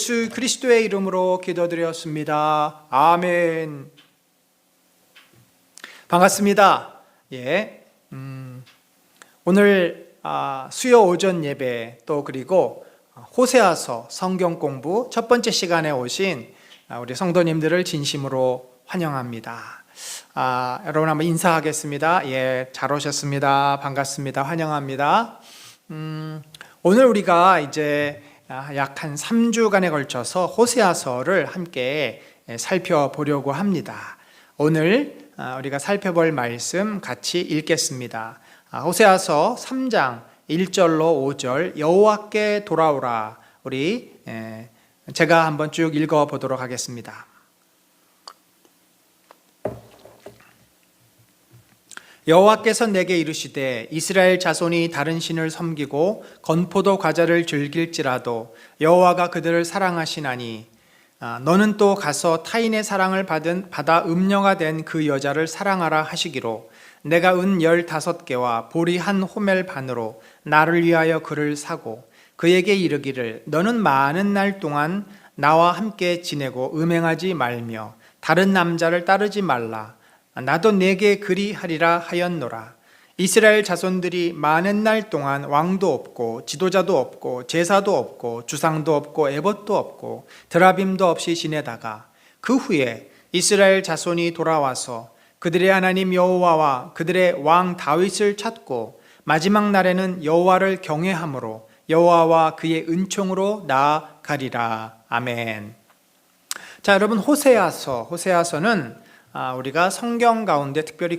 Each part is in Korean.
예수 그리스도의 이름으로 기도드렸습니다. 아멘. 반갑습니다. 오늘 수요 오전 예배 또 그리고 호세아서 성경 공부 첫 번째 시간에 오신 우리 성도님들을 진심으로 환영합니다. 여러분 한번 인사하겠습니다. 잘 오셨습니다. 반갑습니다. 환영합니다. 오늘 우리가 이제 약 한 3주간에 걸쳐서 호세아서를 함께 살펴보려고 합니다. 오늘 우리가 살펴볼 말씀 같이 읽겠습니다. 호세아서 3장 1절로 5절 여호와께 돌아오라. 우리 제가 한번 쭉 읽어보도록 하겠습니다. 여호와께서 내게 이르시되 이스라엘 자손이 다른 신을 섬기고 건포도 과자를 즐길지라도 여호와가 그들을 사랑하시나니 너는 또 가서 타인의 사랑을 받아 음녀가 된 그 여자를 사랑하라 하시기로 내가 은 15개와 보리 한 호멜 반으로 나를 위하여 그를 사고 그에게 이르기를 너는 많은 날 동안 나와 함께 지내고 음행하지 말며 다른 남자를 따르지 말라. 나도 내게 그리하리라 하였노라. 이스라엘 자손들이 많은 날 동안 왕도 없고 지도자도 없고 제사도 없고 주상도 없고 에봇도 없고 드라빔도 없이 지내다가 그 후에 이스라엘 자손이 돌아와서 그들의 하나님 여호와와 그들의 왕 다윗을 찾고 마지막 날에는 여호와를 경외함으로 여호와와 그의 은총으로 나아가리라. 아멘. 자, 여러분, 호세아서는 우리가 성경 가운데 특별히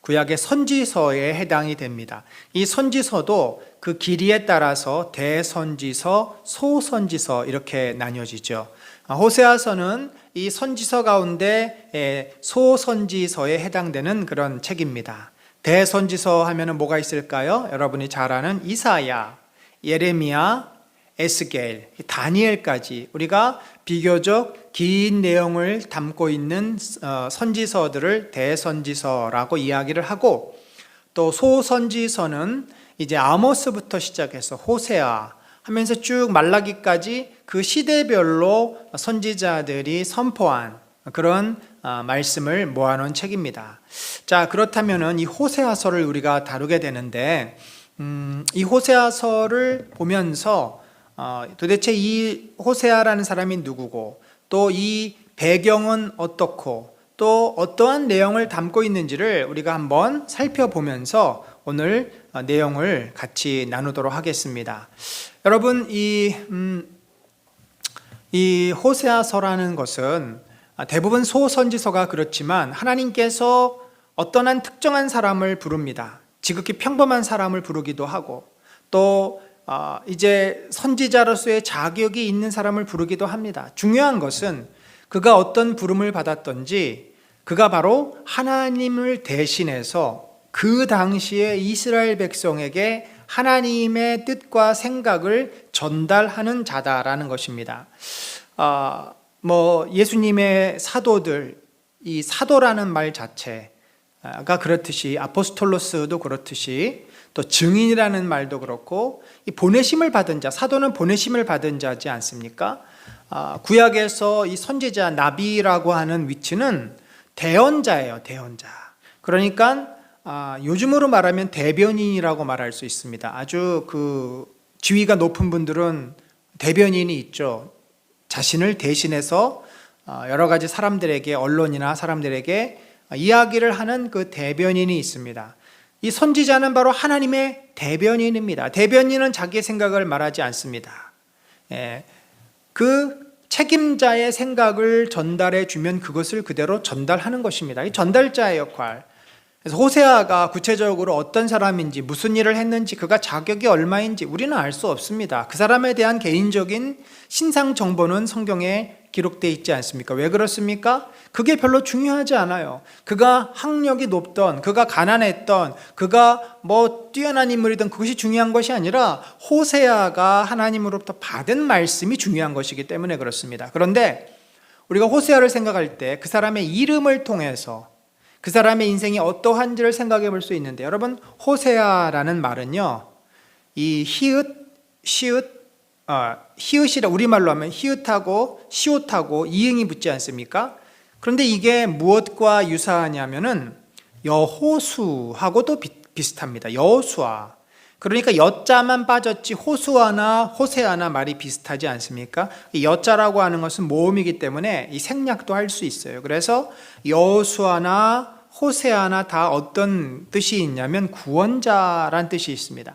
구약의 선지서에 해당이 됩니다. 이 선지서도 그 길이에 따라서 대선지서, 소선지서 이렇게 나뉘어지죠. 호세아서는 이 선지서 가운데 소선지서에 해당되는 그런 책입니다. 대선지서 하면은 뭐가 있을까요? 여러분이 잘 아는 이사야, 예레미야, 에스겔, 다니엘까지 우리가 비교적 긴 내용을 담고 있는 선지서들을 대선지서라고 이야기를 하고, 또 소선지서는 이제 아모스부터 시작해서 호세아 하면서 쭉 말라기까지 그 시대별로 선지자들이 선포한 그런 말씀을 모아놓은 책입니다. 자, 그렇다면은 이 호세아서를 우리가 다루게 되는데, 이 호세아서를 보면서 도대체 이 호세아라는 사람이 누구고 또 이 배경은 어떻고 또 어떠한 내용을 담고 있는지를 우리가 한번 살펴보면서 오늘 내용을 같이 나누도록 하겠습니다. 여러분, 이 호세아서라는 것은 대부분 소선지서가 그렇지만 하나님께서 어떤 한 특정한 사람을 부릅니다. 지극히 평범한 사람을 부르기도 하고 또 이제 선지자로서의 자격이 있는 사람을 부르기도 합니다. 중요한 것은 그가 어떤 부름을 받았던지 그가 바로 하나님을 대신해서 그 당시에 이스라엘 백성에게 하나님의 뜻과 생각을 전달하는 자다라는 것입니다. 예수님의 사도들, 이 사도라는 말 자체가 그렇듯이 아포스톨로스도 그렇듯이 또 증인이라는 말도 그렇고 이 보내심을 받은 자, 사도는 보내심을 받은 자지 않습니까? 구약에서 이 선지자 나비라고 하는 위치는 대언자예요. 대언자. 그러니까 요즘으로 말하면 대변인이라고 말할 수 있습니다. 아주 그 지위가 높은 분들은 대변인이 있죠. 자신을 대신해서 여러 가지 사람들에게, 언론이나 사람들에게 이야기를 하는 그 대변인이 있습니다. 이 선지자는 바로 하나님의 대변인입니다. 대변인은 자기의 생각을 말하지 않습니다. 그 책임자의 생각을 전달해 주면 그것을 그대로 전달하는 것입니다. 이 전달자의 역할. 그래서 호세아가 구체적으로 어떤 사람인지, 무슨 일을 했는지, 그가 자격이 얼마인지 우리는 알 수 없습니다. 그 사람에 대한 개인적인 신상 정보는 성경에 기록되어 있지 않습니까? 왜 그렇습니까? 그게 별로 중요하지 않아요. 그가 학력이 높던, 그가 가난했던, 그가 뛰어난 인물이든 그것이 중요한 것이 아니라 호세아가 하나님으로부터 받은 말씀이 중요한 것이기 때문에 그렇습니다. 그런데 우리가 호세아를 생각할 때 그 사람의 이름을 통해서 그 사람의 인생이 어떠한지를 생각해 볼 수 있는데, 여러분, 호세아라는 말은요, 이 히읗, 시읒, 히읗이라 우리말로 하면 히읗하고 시옷하고 이응이 붙지 않습니까? 그런데 이게 무엇과 유사하냐면은 여호수하고도 비슷합니다. 여호수아. 그러니까 여자만 빠졌지 호수아나 호세아나 말이 비슷하지 않습니까? 이 여자라고 하는 것은 모음이기 때문에 이 생략도 할 수 있어요. 그래서 여호수아나 호세아나 다 어떤 뜻이 있냐면 구원자란 뜻이 있습니다.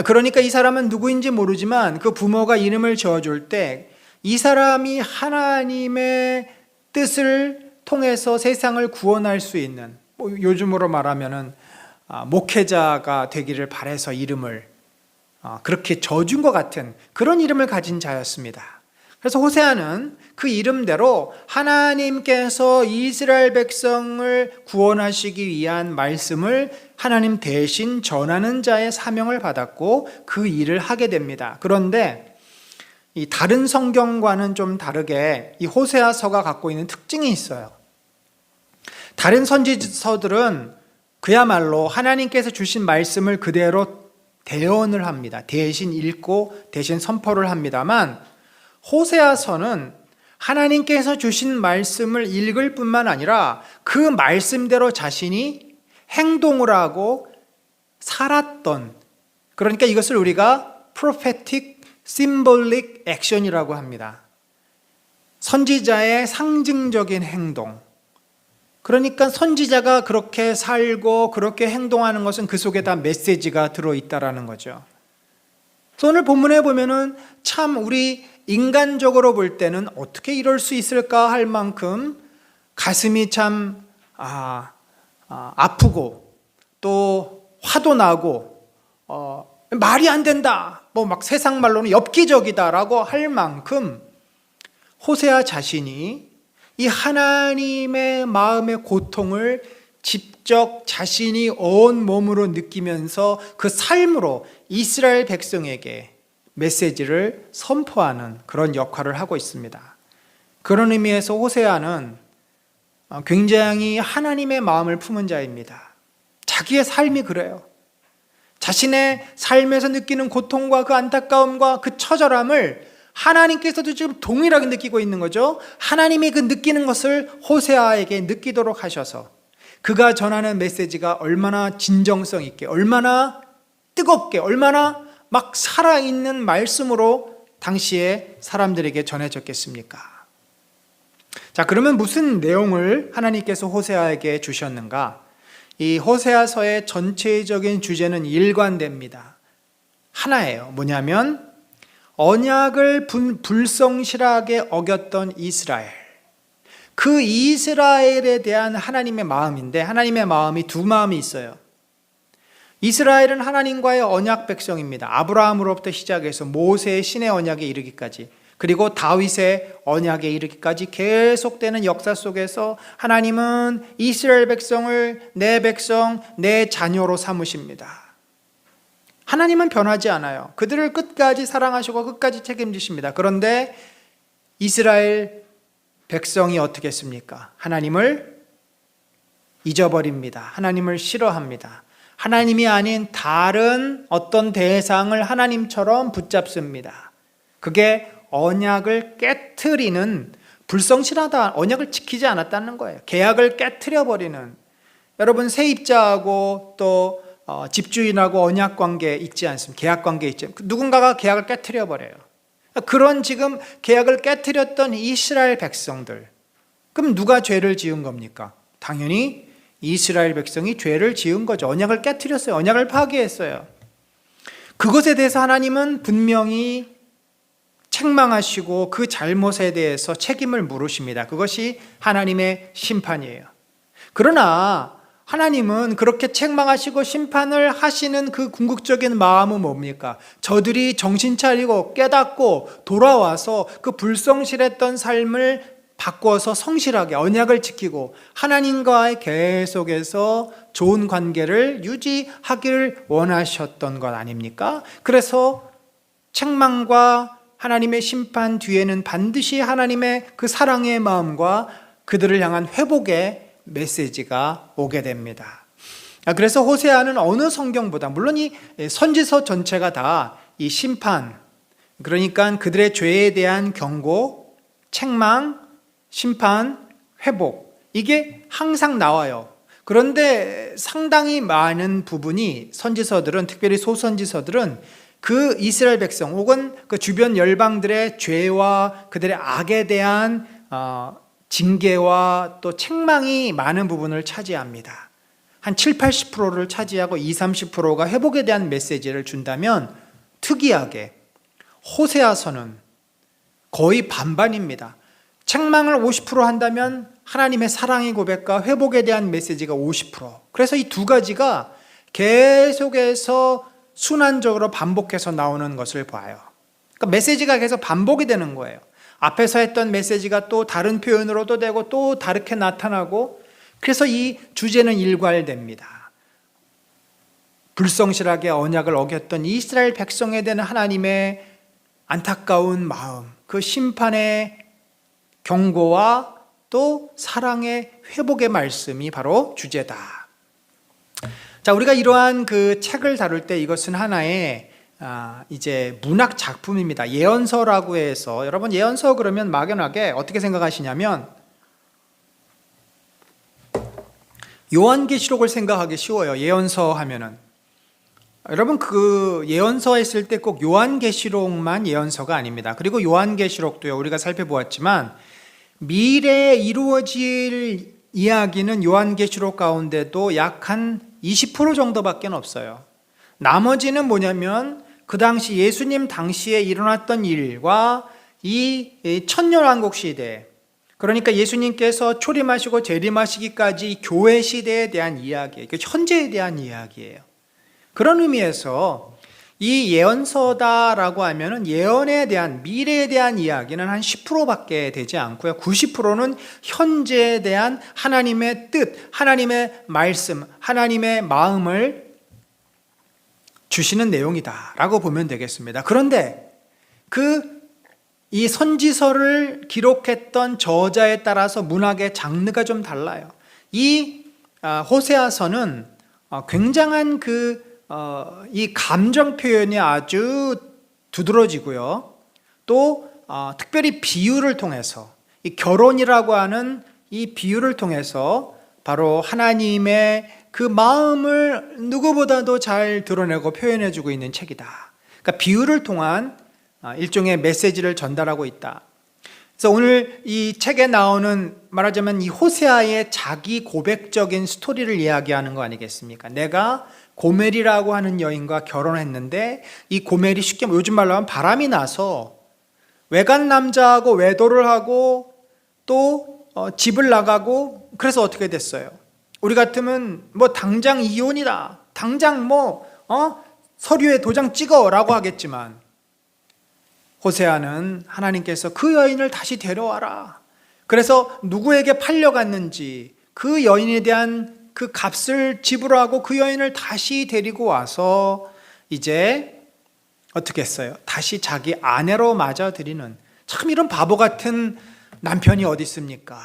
그러니까 이 사람은 누구인지 모르지만 그 부모가 이름을 지어줄 때 이 사람이 하나님의 뜻을 통해서 세상을 구원할 수 있는, 요즘으로 말하면은 목회자가 되기를 바라서 이름을 그렇게 져준 것 같은 그런 이름을 가진 자였습니다. 그래서 호세아는 그 이름대로 하나님께서 이스라엘 백성을 구원하시기 위한 말씀을 하나님 대신 전하는 자의 사명을 받았고 그 일을 하게 됩니다. 그런데 이 다른 성경과는 좀 다르게 이 호세아서가 갖고 있는 특징이 있어요. 다른 선지서들은 그야말로 하나님께서 주신 말씀을 그대로 대언을 합니다. 대신 읽고 대신 선포를 합니다만 호세아서는 하나님께서 주신 말씀을 읽을 뿐만 아니라 그 말씀대로 자신이 행동을 하고 살았던, 그러니까 이것을 우리가 prophetic symbolic action이라고 합니다. 선지자의 상징적인 행동. 그러니까 선지자가 그렇게 살고 그렇게 행동하는 것은 그 속에 다 메시지가 들어있다라는 거죠. 오늘 본문에 보면은 참 우리 인간적으로 볼 때는 어떻게 이럴 수 있을까 할 만큼 가슴이 참 아프고 또 화도 나고 말이 안 된다, 뭐 막 세상 말로는 엽기적이다라고 할 만큼 호세아 자신이 이 하나님의 마음의 고통을 직접 자신이 온몸으로 느끼면서 그 삶으로 이스라엘 백성에게 메시지를 선포하는 그런 역할을 하고 있습니다. 그런 의미에서 호세아는 굉장히 하나님의 마음을 품은 자입니다. 자기의 삶이 그래요. 자신의 삶에서 느끼는 고통과 그 안타까움과 그 처절함을 하나님께서도 지금 동일하게 느끼고 있는 거죠. 하나님이 그 느끼는 것을 호세아에게 느끼도록 하셔서 그가 전하는 메시지가 얼마나 진정성 있게, 얼마나 뜨겁게, 얼마나 막 살아있는 말씀으로 당시에 사람들에게 전해졌겠습니까? 자, 그러면 무슨 내용을 하나님께서 호세아에게 주셨는가? 이 호세아서의 전체적인 주제는 일관됩니다. 하나예요. 뭐냐면 언약을 불성실하게 어겼던 이스라엘, 그 이스라엘에 대한 하나님의 마음인데, 하나님의 마음이 두 마음이 있어요. 이스라엘은 하나님과의 언약 백성입니다. 아브라함으로부터 시작해서 모세의 신의 언약에 이르기까지, 그리고 다윗의 언약에 이르기까지 계속되는 역사 속에서 하나님은 이스라엘 백성을 내 백성, 내 자녀로 삼으십니다. 하나님은 변하지 않아요. 그들을 끝까지 사랑하시고 끝까지 책임지십니다. 그런데 이스라엘 백성이 어떻게 했습니까? 하나님을 잊어버립니다. 하나님을 싫어합니다. 하나님이 아닌 다른 어떤 대상을 하나님처럼 붙잡습니다. 그게 언약을 깨트리는, 불성실하다, 언약을 지키지 않았다는 거예요. 계약을 깨트려버리는. 여러분, 세입자하고 또 집주인하고 언약 관계 있지 않습니까? 계약 관계 있지 않습니까? 누군가가 계약을 깨트려버려요. 그런 지금 계약을 깨트렸던 이스라엘 백성들, 그럼 누가 죄를 지은 겁니까? 당연히 이스라엘 백성이 죄를 지은 거죠. 언약을 깨트렸어요. 언약을 파기했어요. 그것에 대해서 하나님은 분명히 책망하시고 그 잘못에 대해서 책임을 물으십니다. 그것이 하나님의 심판이에요. 그러나 하나님은 그렇게 책망하시고 심판을 하시는 그 궁극적인 마음은 뭡니까? 저들이 정신 차리고 깨닫고 돌아와서 그 불성실했던 삶을 바꿔서 성실하게 언약을 지키고 하나님과의 계속해서 좋은 관계를 유지하기를 원하셨던 것 아닙니까? 그래서 책망과 하나님의 심판 뒤에는 반드시 하나님의 그 사랑의 마음과 그들을 향한 회복의 메시지가 오게 됩니다. 그래서 호세아는 어느 성경보다, 물론 이 선지서 전체가 다 이 심판, 그러니까 그들의 죄에 대한 경고, 책망, 심판, 회복, 이게 항상 나와요. 그런데 상당히 많은 부분이 선지서들은, 특별히 소선지서들은 그 이스라엘 백성 혹은 그 주변 열방들의 죄와 그들의 악에 대한 징계와 또 책망이 많은 부분을 차지합니다. 한 7, 80%를 차지하고 20, 30%가 회복에 대한 메시지를 준다면, 특이하게 호세아서는 거의 반반입니다. 책망을 50% 한다면 하나님의 사랑의 고백과 회복에 대한 메시지가 50%. 그래서 이 두 가지가 계속해서 순환적으로 반복해서 나오는 것을 봐요. 그러니까 메시지가 계속 반복이 되는 거예요. 앞에서 했던 메시지가 또 다른 표현으로도 되고 또 다르게 나타나고, 그래서 이 주제는 일괄됩니다. 불성실하게 언약을 어겼던 이스라엘 백성에 대한 하나님의 안타까운 마음, 그 심판의 경고와 또 사랑의 회복의 말씀이 바로 주제다. 자, 우리가 이러한 그 책을 다룰 때 이것은 하나의 이제 문학 작품입니다. 예언서라고 해서, 여러분 예언서 그러면 막연하게 어떻게 생각하시냐면 요한계시록을 생각하기 쉬워요. 예언서 하면은. 여러분 그 예언서 했을 때 꼭 요한계시록만 예언서가 아닙니다. 그리고 요한계시록도요, 우리가 살펴보았지만 미래에 이루어질 이야기는 요한계시록 가운데도 약 한 20% 정도밖에 없어요. 나머지는 뭐냐면 그 당시 예수님 당시에 일어났던 일과 이 천년왕국 시대, 그러니까 예수님께서 초림하시고 재림하시기까지 교회 시대에 대한 이야기, 현재에 대한 이야기예요. 그런 의미에서 이 예언서다라고 하면은 예언에 대한, 미래에 대한 이야기는 한 10%밖에 되지 않고요. 90%는 현재에 대한 하나님의 뜻, 하나님의 말씀, 하나님의 마음을 주시는 내용이다라고 보면 되겠습니다. 그런데 이 선지서를 기록했던 저자에 따라서 문학의 장르가 좀 달라요. 이 호세아서는 굉장한 이 감정 표현이 아주 두드러지고요. 또 특별히 비유를 통해서, 이 결혼이라고 하는 이 비유를 통해서 바로 하나님의 그 마음을 누구보다도 잘 드러내고 표현해주고 있는 책이다. 그러니까 비유를 통한 일종의 메시지를 전달하고 있다. 그래서 오늘 이 책에 나오는, 말하자면 이 호세아의 자기 고백적인 스토리를 이야기하는 거 아니겠습니까? 내가 고멜이라고 하는 여인과 결혼했는데 이 고멜이 쉽게 요즘 말로 하면 바람이 나서 외간 남자하고 외도를 하고 또 집을 나가고, 그래서 어떻게 됐어요? 우리 같으면 뭐 당장 이혼이다, 당장 서류에 도장 찍어라고 하겠지만, 호세아는 하나님께서 그 여인을 다시 데려와라, 그래서 누구에게 팔려갔는지 그 여인에 대한 그 값을 지불하고 그 여인을 다시 데리고 와서 이제 어떻게 했어요? 다시 자기 아내로 맞아들이는, 참 이런 바보 같은 남편이 어디 있습니까?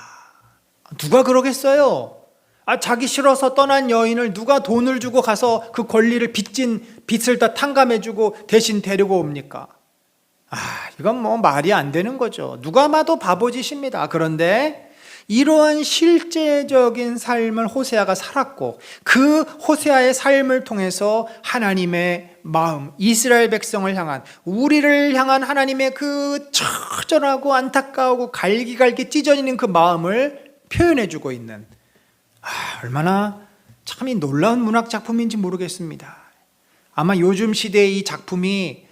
누가 그러겠어요? 자기 싫어서 떠난 여인을 누가 돈을 주고 가서 그 권리를 빚을 다 탕감해주고 대신 데리고 옵니까? 이건 뭐 말이 안 되는 거죠. 누가 봐도 바보짓입니다. 그런데 이러한 실제적인 삶을 호세아가 살았고, 그 호세아의 삶을 통해서 하나님의 마음, 이스라엘 백성을 향한, 우리를 향한 하나님의 그 처절하고 안타까우고 갈기갈기 찢어지는 그 마음을 표현해주고 있는, 얼마나 참 이 놀라운 문학 작품인지 모르겠습니다. 아마 요즘 시대에 이 작품이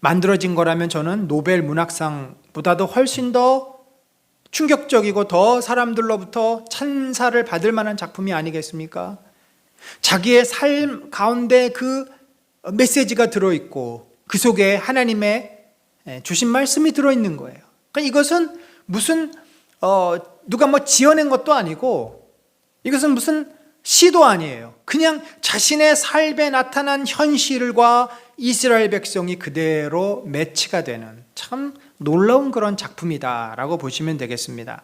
만들어진 거라면 저는 노벨 문학상보다도 훨씬 더 충격적이고 더 사람들로부터 찬사를 받을 만한 작품이 아니겠습니까? 자기의 삶 가운데 그 메시지가 들어있고 그 속에 하나님의 주신 말씀이 들어있는 거예요. 그러니까 이것은 무슨 누가 뭐 지어낸 것도 아니고, 이것은 무슨 시도 아니에요. 그냥 자신의 삶에 나타난 현실과 이스라엘 백성이 그대로 매치가 되는 참 놀라운 그런 작품이다라고 보시면 되겠습니다.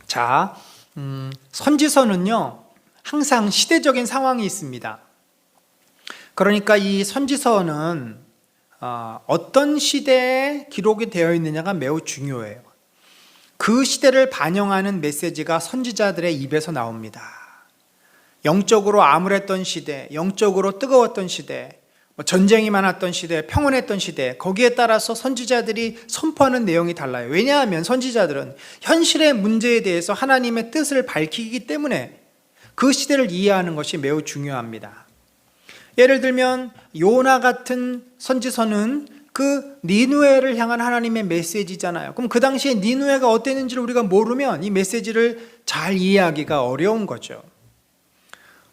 자, 선지서는요 항상 시대적인 상황이 있습니다. 그러니까 이 선지서는 어떤 시대에 기록이 되어 있느냐가 매우 중요해요. 그 시대를 반영하는 메시지가 선지자들의 입에서 나옵니다. 영적으로 암울했던 시대, 영적으로 뜨거웠던 시대, 전쟁이 많았던 시대, 평온했던 시대, 거기에 따라서 선지자들이 선포하는 내용이 달라요. 왜냐하면 선지자들은 현실의 문제에 대해서 하나님의 뜻을 밝히기 때문에 그 시대를 이해하는 것이 매우 중요합니다. 예를 들면 요나 같은 선지서는 그 니누에를 향한 하나님의 메시지잖아요. 그럼 그 당시에 니누에가 어땠는지를 우리가 모르면 이 메시지를 잘 이해하기가 어려운 거죠.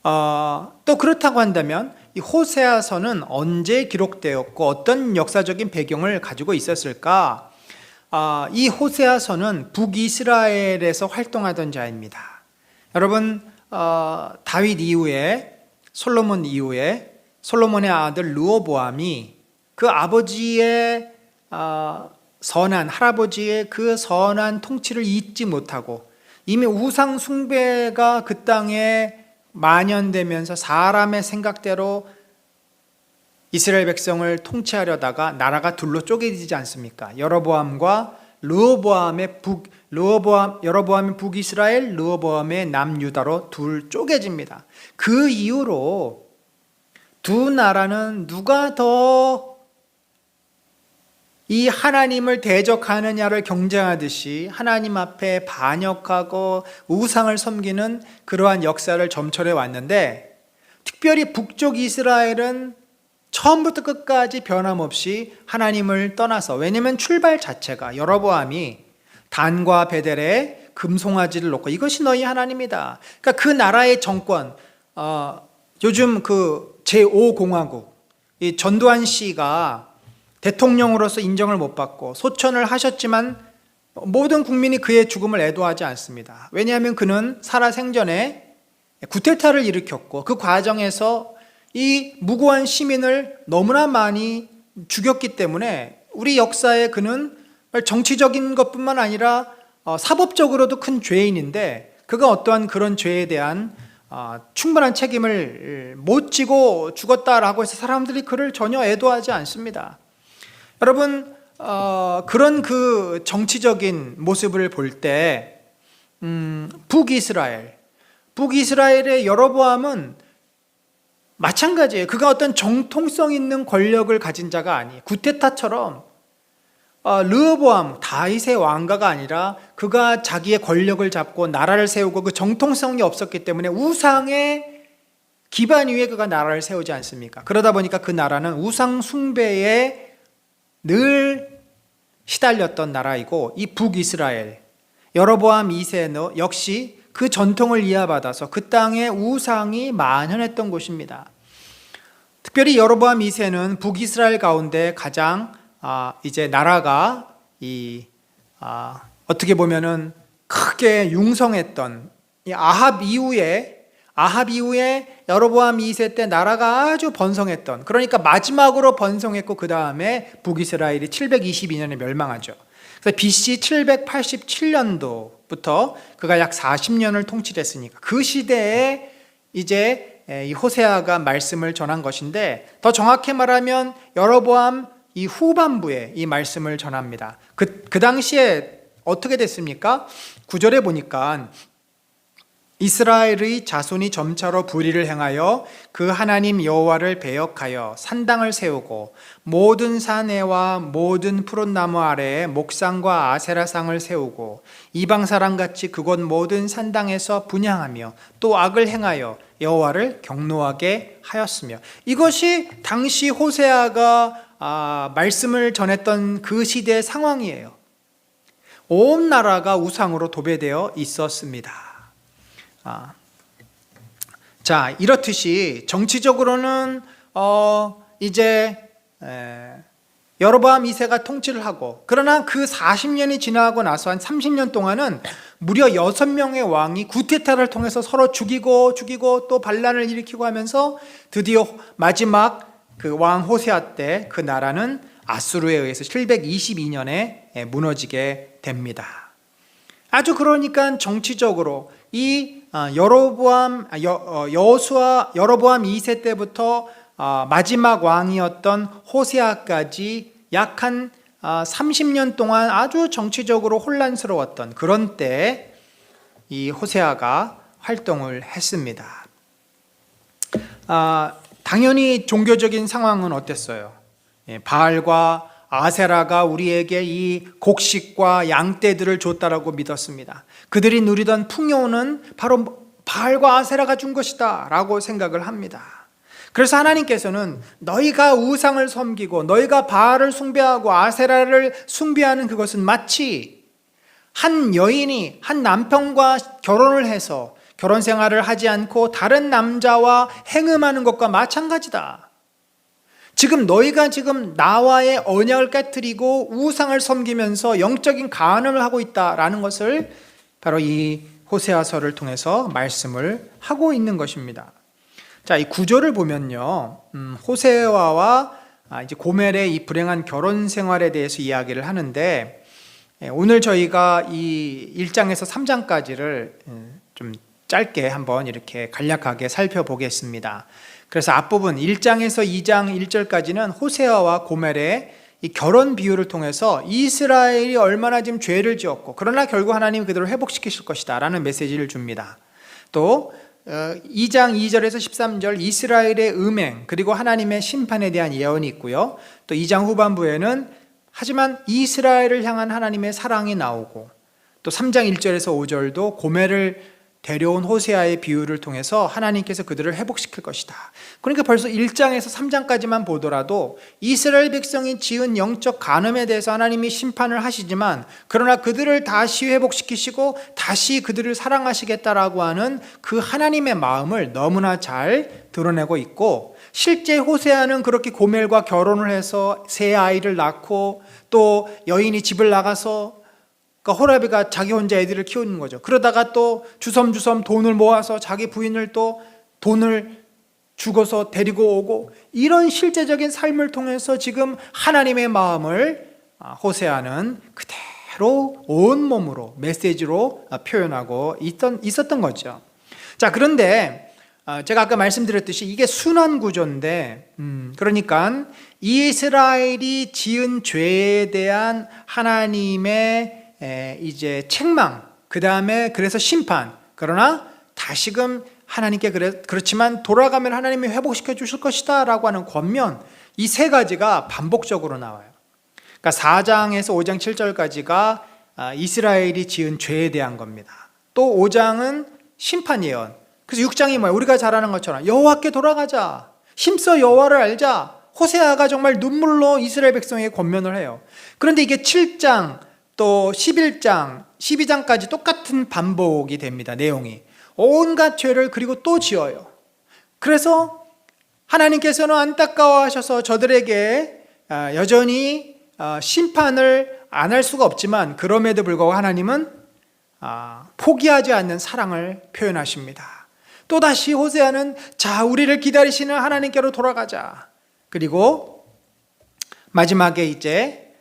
또 그렇다고 한다면 이 호세아서는 언제 기록되었고 어떤 역사적인 배경을 가지고 있었을까? 이 호세아서는 북이스라엘에서 활동하던 자입니다. 여러분, 다윗 이후에 솔로몬 이후에 솔로몬의 아들 르호보암이 그 아버지의 선한 할아버지의 그 선한 통치를 잊지 못하고 이미 우상 숭배가 그 땅에 만연되면서 사람의 생각대로 이스라엘 백성을 통치하려다가 나라가 둘로 쪼개지지 않습니까? 여로보암과 르호보암의 북이스라엘, 르호보암의 남유다로 둘 쪼개집니다. 그 이후로 두 나라는 누가 더 이 하나님을 대적하느냐를 경쟁하듯이 하나님 앞에 반역하고 우상을 섬기는 그러한 역사를 점철해 왔는데, 특별히 북쪽 이스라엘은 처음부터 끝까지 변함없이 하나님을 떠나서, 왜냐하면 출발 자체가 여로보암이 단과 베델에 금송아지를 놓고 이것이 너희 하나님이다. 그러니까 그 나라의 정권, 요즘 그 제5공화국 이 전두환 씨가 대통령으로서 인정을 못 받고 소천을 하셨지만 모든 국민이 그의 죽음을 애도하지 않습니다. 왜냐하면 그는 살아생전에 구테타를 일으켰고 그 과정에서 이 무고한 시민을 너무나 많이 죽였기 때문에 우리 역사에 그는 정치적인 것뿐만 아니라 사법적으로도 큰 죄인인데, 그가 어떠한 그런 죄에 대한 충분한 책임을 못 지고 죽었다라고 해서 사람들이 그를 전혀 애도하지 않습니다. 여러분, 그런 그 정치적인 모습을 볼 때 북이스라엘의 여로보암은 마찬가지예요. 그가 어떤 정통성 있는 권력을 가진 자가 아니에요. 구테타처럼 르호보암, 다윗의 왕가가 아니라 그가 자기의 권력을 잡고 나라를 세우고 그 정통성이 없었기 때문에 우상의 기반 위에 그가 나라를 세우지 않습니까? 그러다 보니까 그 나라는 우상 숭배에 늘 시달렸던 나라이고, 이 북이스라엘 여로보암 2세는 역시 그 전통을 이어받아서 그 땅에 우상이 만연했던 곳입니다. 특별히 여로보암 2세는 북이스라엘 가운데 가장 이제 나라가 어떻게 보면은 크게 융성했던 이 아합 이후에 여로보암 2세 때 나라가 아주 번성했던, 그러니까 마지막으로 번성했고 그 다음에 북이스라엘이 722년에 멸망하죠. 그래서 BC 787년도부터 그가 약 40년을 통치했으니까 그 시대에 이제 이 호세아가 말씀을 전한 것인데, 더 정확히 말하면 여로보암 이 후반부에 이 말씀을 전합니다. 그 당시에 어떻게 됐습니까? 9절에 보니까 이스라엘의 자손이 점차로 불의를 행하여 그 하나님 여호와를 배역하여 산당을 세우고 모든 산에와 모든 푸른 나무 아래에 목상과 아세라상을 세우고 이방 사람같이 그곳 모든 산당에서 분향하며 또 악을 행하여 여호와를 경노하게 하였으며, 이것이 당시 호세아가 말씀을 전했던 그 시대의 상황이에요. 온 나라가 우상으로 도배되어 있었습니다. 자, 이렇듯이 정치적으로는 이제 여로보암 2세가 통치를 하고, 그러나 그 40년이 지나고 나서 한 30년 동안은 무려 6명의 왕이 구테타를 통해서 서로 죽이고 또 반란을 일으키고 하면서 드디어 마지막 그 왕 호세아 때 그 나라는 아수르에 의해서 722년에 무너지게 됩니다. 아주 그러니까 정치적으로 이 여로보암 2세 때부터 마지막 왕이었던 호세아까지 약 한 30년 동안 아주 정치적으로 혼란스러웠던 그런 때 이 호세아가 활동을 했습니다. 당연히 종교적인 상황은 어땠어요? 바알과 아세라가 우리에게 이 곡식과 양떼들을 줬다라고 믿었습니다. 그들이 누리던 풍요는 바로 바알과 아세라가 준 것이다 라고 생각을 합니다. 그래서 하나님께서는 너희가 우상을 섬기고 너희가 바알을 숭배하고 아세라를 숭배하는 그것은 마치 한 여인이 한 남편과 결혼을 해서 결혼 생활을 하지 않고 다른 남자와 행음하는 것과 마찬가지다. 지금 너희가 지금 나와의 언약을 깨뜨리고 우상을 섬기면서 영적인 간음을 하고 있다라는 것을 바로 이 호세아서를 통해서 말씀을 하고 있는 것입니다. 자, 이 구조를 보면요, 호세아와 이제 고멜의 이 불행한 결혼 생활에 대해서 이야기를 하는데, 오늘 저희가 이 1장에서 3장까지를 좀 짧게 한번 이렇게 간략하게 살펴보겠습니다. 그래서 앞부분 1장에서 2장 1절까지는 호세아와 고멜의 이 결혼 비유를 통해서 이스라엘이 얼마나 지금 죄를 지었고 그러나 결국 하나님이 그들을 회복시키실 것이다 라는 메시지를 줍니다. 또 2장 2절에서 13절 이스라엘의 음행 그리고 하나님의 심판에 대한 예언이 있고요. 또 2장 후반부에는 하지만 이스라엘을 향한 하나님의 사랑이 나오고 또 3장 1절에서 5절도 고멜을 데려온 호세아의 비유를 통해서 하나님께서 그들을 회복시킬 것이다. 그러니까 벌써 1장에서 3장까지만 보더라도 이스라엘 백성이 지은 영적 간음에 대해서 하나님이 심판을 하시지만 그러나 그들을 다시 회복시키시고 다시 그들을 사랑하시겠다라고 하는 그 하나님의 마음을 너무나 잘 드러내고 있고, 실제 호세아는 그렇게 고멜과 결혼을 해서 새 아이를 낳고 또 여인이 집을 나가서 그러니까 호라비가 자기 혼자 애들을 키우는 거죠. 그러다가 또 주섬주섬 돈을 모아서 자기 부인을 또 돈을 주고서 데리고 오고, 이런 실제적인 삶을 통해서 지금 하나님의 마음을 호세아는 그대로 온몸으로 메시지로 표현하고 있었던 거죠. 자, 그런데 제가 아까 말씀드렸듯이 이게 순환 구조인데, 그러니까 이스라엘이 지은 죄에 대한 하나님의 이제 책망, 그 다음에 그래서 심판, 그러나 다시금 하나님께 그렇지만 돌아가면 하나님이 회복시켜 주실 것이다 라고 하는 권면, 이 세 가지가 반복적으로 나와요. 그러니까 4장에서 5장 7절까지가 이스라엘이 지은 죄에 대한 겁니다. 또 5장은 심판 예언. 그래서 6장이 뭐예요? 우리가 잘 아는 것처럼 여호와께 돌아가자, 힘써 여호와를 알자. 호세아가 정말 눈물로 이스라엘 백성에게 권면을 해요. 그런데 이게 7장 또 11장, 12장까지 똑같은 반복이 됩니다. 내용이 온갖 죄를 그리고 또 지어요. 그래서 하나님께서는 안타까워하셔서 저들에게 여전히 심판을 안 할 수가 없지만, 그럼에도 불구하고 하나님은 포기하지 않는 사랑을 표현하십니다. 또다시 호세아는 자, 우리를 기다리시는 하나님께로 돌아가자. 그리고 마지막에 이제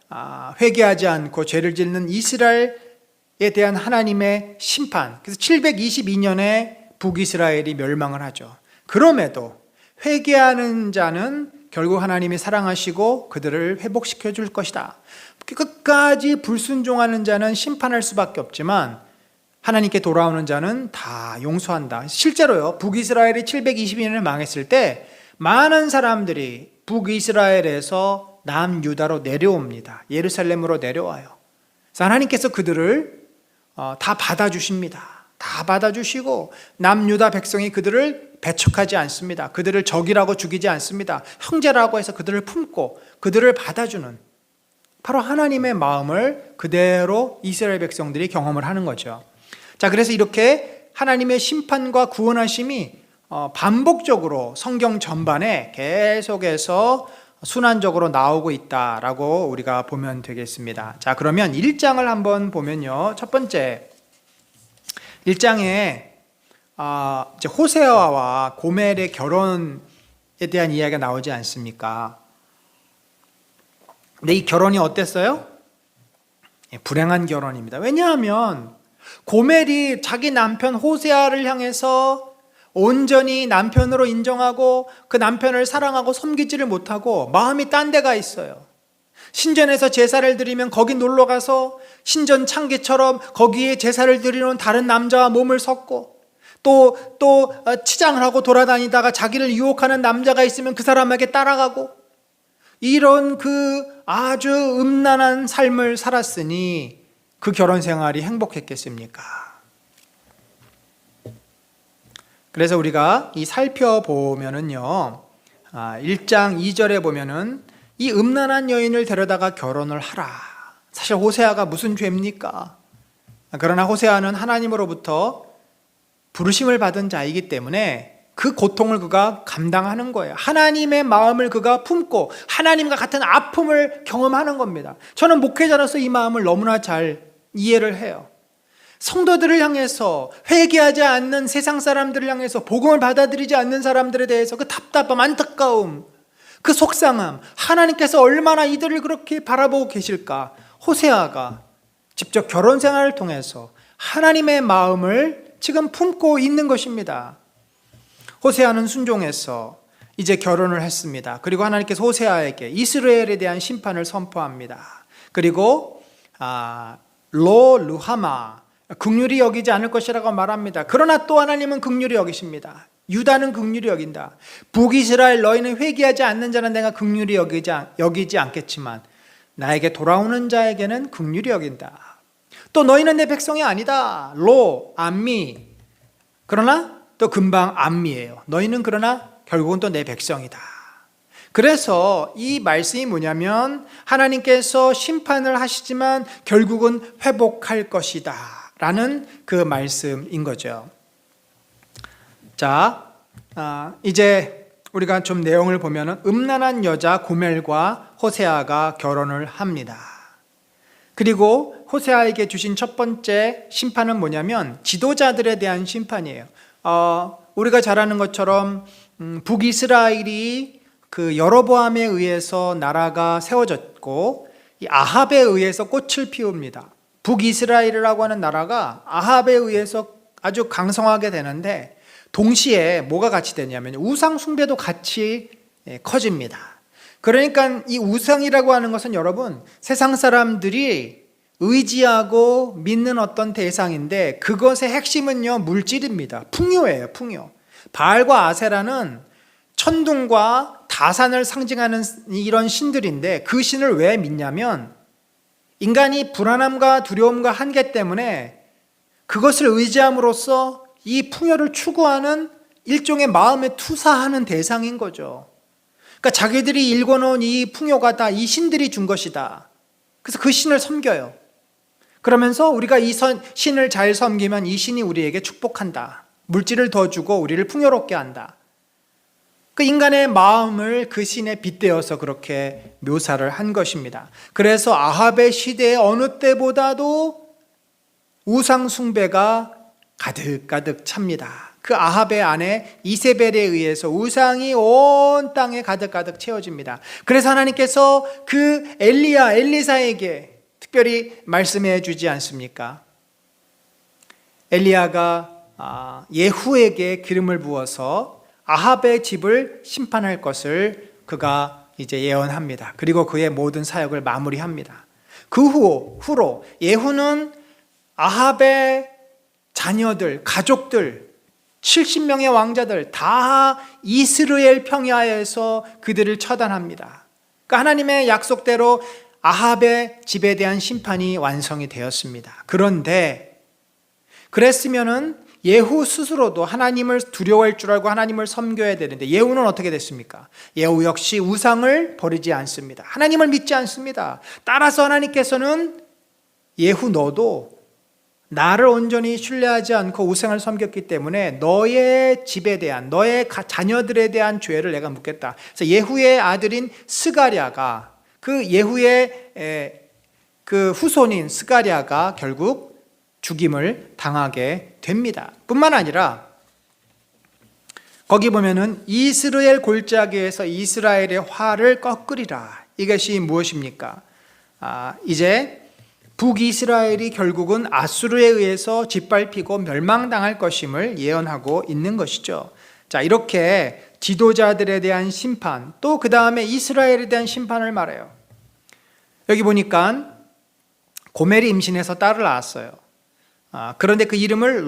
회개하지 않고 죄를 짓는 이스라엘에 대한 하나님의 심판. 그래서 722년에 북이스라엘이 멸망을 하죠. 그럼에도 회개하는 자는 결국 하나님이 사랑하시고 그들을 회복시켜 줄 것이다. 끝까지 불순종하는 자는 심판할 수밖에 없지만 하나님께 돌아오는 자는 다 용서한다. 실제로요, 북이스라엘이 722년에 망했을 때 많은 사람들이 북이스라엘에서 남유다로 내려옵니다. 예루살렘으로 내려와요. 그래서 하나님께서 그들을 다 받아주십니다. 다 받아주시고 남유다 백성이 그들을 배척하지 않습니다. 그들을 적이라고 죽이지 않습니다. 형제라고 해서 그들을 품고 그들을 받아주는, 바로 하나님의 마음을 그대로 이스라엘 백성들이 경험을 하는 거죠. 자, 그래서 이렇게 하나님의 심판과 구원하심이 반복적으로 성경 전반에 계속해서 순환적으로 나오고 있다라고 우리가 보면 되겠습니다. 자, 그러면 1장을 한번 보면요, 첫 번째 1장에 이제 호세아와 고멜의 결혼에 대한 이야기가 나오지 않습니까? 근데 이 결혼이 어땠어요? 불행한 결혼입니다. 왜냐하면 고멜이 자기 남편 호세아를 향해서 온전히 남편으로 인정하고 그 남편을 사랑하고 섬기지를 못하고 마음이 딴 데가 있어요. 신전에서 제사를 드리면 거기 놀러 가서 신전 창기처럼 거기에 제사를 드리는 다른 남자와 몸을 섞고 또 치장을 하고 돌아다니다가 자기를 유혹하는 남자가 있으면 그 사람에게 따라가고 이런 그 아주 음란한 삶을 살았으니 그 결혼 생활이 행복했겠습니까? 그래서 우리가 이 살펴보면은요, 1장 2절에 보면은 이 음란한 여인을 데려다가 결혼을 하라. 사실 호세아가 무슨 죄입니까? 그러나 호세아는 하나님으로부터 부르심을 받은 자이기 때문에 그 고통을 그가 감당하는 거예요. 하나님의 마음을 그가 품고 하나님과 같은 아픔을 경험하는 겁니다. 저는 목회자로서 이 마음을 너무나 잘 이해를 해요. 성도들을 향해서, 회개하지 않는 세상 사람들을 향해서, 복음을 받아들이지 않는 사람들에 대해서 그 답답함, 안타까움, 그 속상함, 하나님께서 얼마나 이들을 그렇게 바라보고 계실까? 호세아가 직접 결혼 생활을 통해서 하나님의 마음을 지금 품고 있는 것입니다. 호세아는 순종해서 이제 결혼을 했습니다. 그리고 하나님께서 호세아에게 이스라엘에 대한 심판을 선포합니다. 그리고 로 루하마, 긍휼히 여기지 않을 것이라고 말합니다. 그러나 또 하나님은 긍휼히 여기십니다. 유다는 긍휼히 여긴다. 북이스라엘 너희는 회개하지 않는 자는 내가 긍휼히 여기지 않겠지만 나에게 돌아오는 자에게는 긍휼히 여긴다. 또 너희는 내 백성이 아니다. 로, 암미. 그러나 또 금방 암미예요. 너희는 그러나 결국은 또 내 백성이다. 그래서 이 말씀이 뭐냐면 하나님께서 심판을 하시지만 결국은 회복할 것이다 라는 그 말씀인 거죠. 자, 이제 우리가 좀 내용을 보면 음란한 여자 고멜과 호세아가 결혼을 합니다. 그리고 호세아에게 주신 첫 번째 심판은 뭐냐면 지도자들에 대한 심판이에요. 우리가 잘 아는 것처럼 북이스라엘이 그 여로보암에 의해서 나라가 세워졌고 이 아합에 의해서 꽃을 피웁니다. 북이스라엘이라고 하는 나라가 아합에 의해서 아주 강성하게 되는데 동시에 뭐가 같이 되냐면 우상 숭배도 같이 커집니다. 그러니까 이 우상이라고 하는 것은 여러분 세상 사람들이 의지하고 믿는 어떤 대상인데 그것의 핵심은요 물질입니다. 풍요예요. 풍요. 바알과 아세라는 천둥과 다산을 상징하는 이런 신들인데 그 신을 왜 믿냐면 인간이 불안함과 두려움과 한계 때문에 그것을 의지함으로써 이 풍요를 추구하는 일종의 마음에 투사하는 대상인 거죠. 그러니까 자기들이 일궈놓은 이 풍요가 다 이 신들이 준 것이다. 그래서 그 신을 섬겨요. 그러면서 우리가 이 신을 잘 섬기면 이 신이 우리에게 축복한다. 물질을 더 주고 우리를 풍요롭게 한다. 그 인간의 마음을 그 신에 빗대어서 그렇게 묘사를 한 것입니다. 그래서 아합의 시대의 어느 때보다도 우상 숭배가 가득가득 찹니다. 그 아합의 아내 이세벨에 의해서 우상이 온 땅에 가득가득 채워집니다. 그래서 하나님께서 그 엘리사에게 특별히 말씀해 주지 않습니까? 엘리야가 예후에게 기름을 부어서 아합의 집을 심판할 것을 그가 이제 예언합니다. 그리고 그의 모든 사역을 마무리합니다. 그 후로 예후는 아합의 자녀들, 가족들, 70명의 왕자들 다 이스라엘 평야에서 그들을 처단합니다. 그러니까 하나님의 약속대로 아합의 집에 대한 심판이 완성이 되었습니다. 그런데 그랬으면은 예후 스스로도 하나님을 두려워할 줄 알고 하나님을 섬겨야 되는데 예후는 어떻게 됐습니까? 예후 역시 우상을 버리지 않습니다. 하나님을 믿지 않습니다. 따라서 하나님께서는 예후 너도 나를 온전히 신뢰하지 않고 우상을 섬겼기 때문에 너의 집에 대한 너의 자녀들에 대한 죄를 내가 묻겠다. 그래서 예후의 아들인 스가랴가 그 예후의 그 후손인 스가랴가 결국 죽임을 당하게 됩니다. 뿐만 아니라 거기 보면은 이스라엘 골짜기에서 이스라엘의 화를 꺾으리라. 이것이 무엇입니까? 이제 북이스라엘이 결국은 아수르에 의해서 짓밟히고 멸망당할 것임을 예언하고 있는 것이죠. 자, 이렇게 지도자들에 대한 심판, 또 그 다음에 이스라엘에 대한 심판을 말해요. 여기 보니까 고멜이 임신해서 딸을 낳았어요. 그런데 그 이름을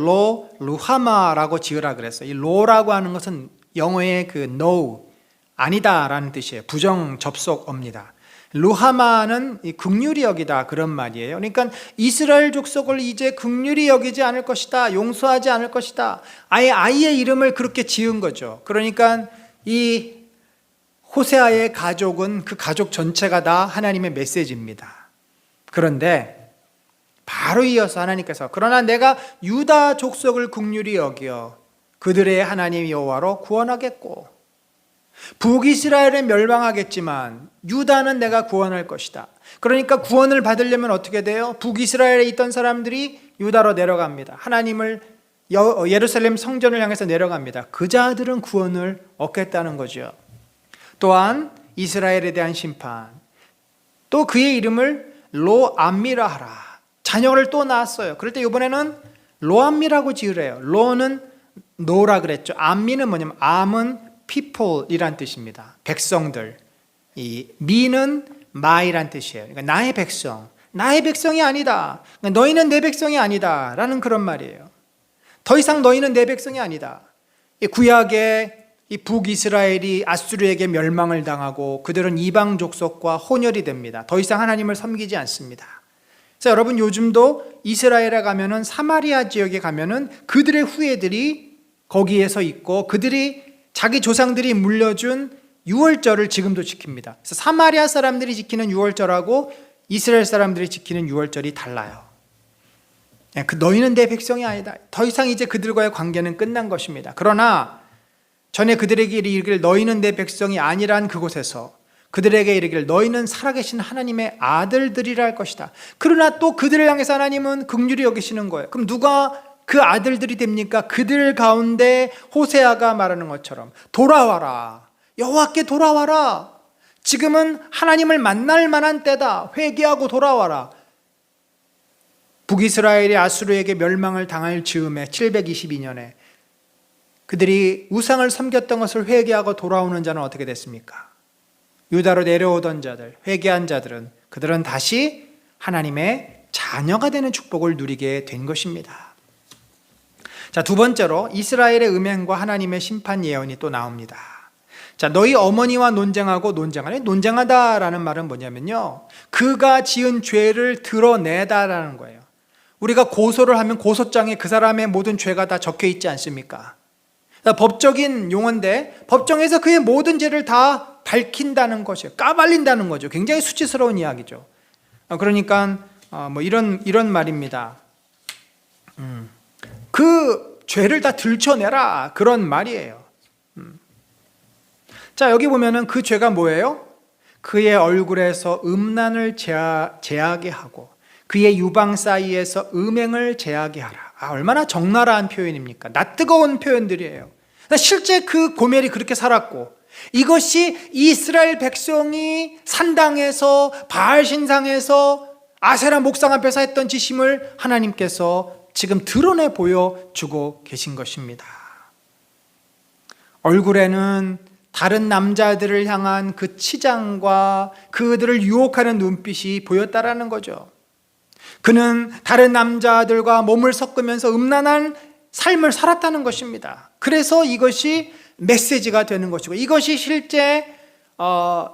루하마라고 지으라 그랬어요. 이 로라고 하는 것은 영어의 그 no, 아니다라는 뜻이에요. 부정 접속어입니다. 루하마는 긍휼히 여기다, 그런 말이에요. 그러니까 이스라엘 족속을 이제 긍휼히 여기지 않을 것이다, 용서하지 않을 것이다. 아예 아이의 이름을 그렇게 지은 거죠. 그러니까 이 호세아의 가족은 그 가족 전체가 다 하나님의 메시지입니다. 그런데 바로 이어서 하나님께서 그러나 내가 유다 족속을 긍휼히 여겨 그들의 하나님 여호와로 구원하겠고, 북이스라엘은 멸망하겠지만 유다는 내가 구원할 것이다. 그러니까 구원을 받으려면 어떻게 돼요? 북이스라엘에 있던 사람들이 유다로 내려갑니다. 하나님을 예루살렘 성전을 향해서 내려갑니다. 그 자들은 구원을 얻겠다는 거죠. 또한 이스라엘에 대한 심판, 또 그의 이름을 로암미라 하라. 자녀를 또 낳았어요. 그럴 때 이번에는 로암미라고 지으래요. 로는 노라 그랬죠. 암미는 뭐냐면 암은 people이란 뜻입니다. 백성들. 이 미는 마이란 뜻이에요. 그러니까 나의 백성, 나의 백성이 아니다. 그러니까 너희는 내 백성이 아니다 라는 그런 말이에요. 더 이상 너희는 내 백성이 아니다. 이 구약의 이 북이스라엘이 아수르에게 멸망을 당하고 그들은 이방 족속과 혼혈이 됩니다. 더 이상 하나님을 섬기지 않습니다. 그래서 여러분, 요즘도 이스라엘에 가면은, 사마리아 지역에 가면은 그들의 후예들이 거기에서 있고 그들이 자기 조상들이 물려준 유월절을 지금도 지킵니다. 그래서 사마리아 사람들이 지키는 유월절하고 이스라엘 사람들이 지키는 유월절이 달라요. 너희는 내 백성이 아니다. 더 이상 이제 그들과의 관계는 끝난 것입니다. 그러나 전에 그들에게 이르기를 너희는 내 백성이 아니란 그곳에서 그들에게 이르기를 너희는 살아계신 하나님의 아들들이라 할 것이다. 그러나 또 그들을 향해서 하나님은 긍휼히 여기시는 거예요. 그럼 누가 그 아들들이 됩니까? 그들 가운데 호세아가 말하는 것처럼 돌아와라, 여호와께 돌아와라, 지금은 하나님을 만날 만한 때다, 회개하고 돌아와라. 북이스라엘이 아수르에게 멸망을 당할 즈음에 722년에 그들이 우상을 섬겼던 것을 회개하고 돌아오는 자는 어떻게 됐습니까? 유다로 내려오던 자들, 회개한 자들은, 그들은 다시 하나님의 자녀가 되는 축복을 누리게 된 것입니다. 자, 두 번째로 이스라엘의 음행과 하나님의 심판 예언이 또 나옵니다. 자, 너희 어머니와 논쟁하고 논쟁하네. 논쟁하다라는 말은 뭐냐면요, 그가 지은 죄를 드러내다라는 거예요. 우리가 고소를 하면 고소장에 그 사람의 모든 죄가 다 적혀 있지 않습니까? 법적인 용어인데 법정에서 그의 모든 죄를 다 밝힌다는 것이에요. 까발린다는 거죠. 굉장히 수치스러운 이야기죠. 그러니까 이런 말입니다. 그 죄를 다 들춰내라, 그런 말이에요. 자, 여기 보면은 그 죄가 뭐예요? 그의 얼굴에서 음란을 제하게 하고 그의 유방 사이에서 음행을 제하게 하라. 얼마나 적나라한 표현입니까? 낯뜨거운 표현들이에요. 실제 그 고멜이 그렇게 살았고, 이것이 이스라엘 백성이 산당에서 바알 신상에서 아세라 목상 앞에서 했던 짓임을 하나님께서 지금 드러내 보여주고 계신 것입니다. 얼굴에는 다른 남자들을 향한 그 치장과 그들을 유혹하는 눈빛이 보였다라는 거죠. 그는 다른 남자들과 몸을 섞으면서 음란한 삶을 살았다는 것입니다. 그래서 이것이 메시지가 되는 것이고, 이것이 실제